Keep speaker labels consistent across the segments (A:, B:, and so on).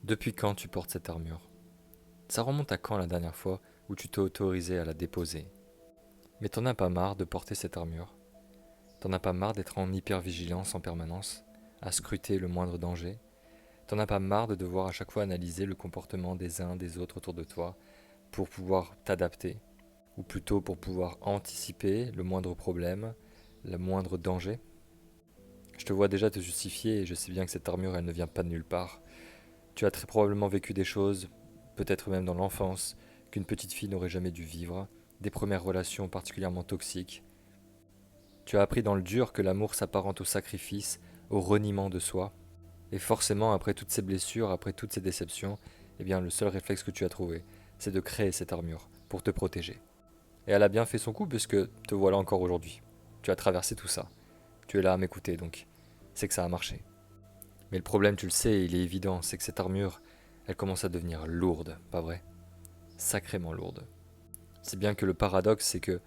A: Depuis quand tu portes cette armure? Ça remonte à quand la dernière fois où tu t'es autorisé à la déposer? Mais t'en as pas marre de porter cette armure? T'en as pas marre d'être en hypervigilance en permanence, à scruter le moindre danger? T'en as pas marre de devoir à chaque fois analyser le comportement des uns des autres autour de toi pour pouvoir t'adapter? Ou plutôt pour pouvoir anticiper le moindre problème, le moindre danger? Je te vois déjà te justifier et je sais bien que cette armure elle ne vient pas de nulle part. Tu as très probablement vécu des choses, peut-être même dans l'enfance, qu'une petite fille n'aurait jamais dû vivre, des premières relations particulièrement toxiques. Tu as appris dans le dur que l'amour s'apparente au sacrifice, au reniement de soi. Et forcément, après toutes ces blessures, après toutes ces déceptions, eh bien le seul réflexe que tu as trouvé, c'est de créer cette armure pour te protéger. Et elle a bien fait son coup puisque te voilà encore aujourd'hui. Tu as traversé tout ça. Tu es là à m'écouter donc. C'est que ça a marché. Mais le problème, tu le sais, il est évident, c'est que cette armure, elle commence à devenir lourde, pas vrai? Sacrément lourde. C'est bien que le paradoxe, c'est que,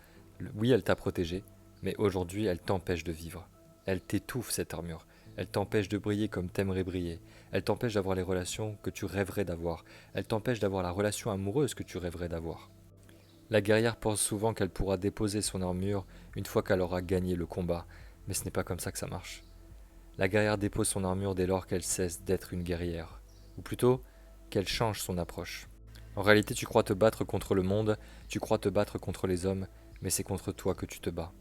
A: oui, elle t'a protégé, mais aujourd'hui, elle t'empêche de vivre. Elle t'étouffe, cette armure. Elle t'empêche de briller comme t'aimerais briller. Elle t'empêche d'avoir les relations que tu rêverais d'avoir. Elle t'empêche d'avoir la relation amoureuse que tu rêverais d'avoir. La guerrière pense souvent qu'elle pourra déposer son armure une fois qu'elle aura gagné le combat, mais ce n'est pas comme ça que ça marche. La guerrière dépose son armure dès lors qu'elle cesse d'être une guerrière, ou plutôt qu'elle change son approche. En réalité, tu crois te battre contre le monde, tu crois te battre contre les hommes, mais c'est contre toi que tu te bats.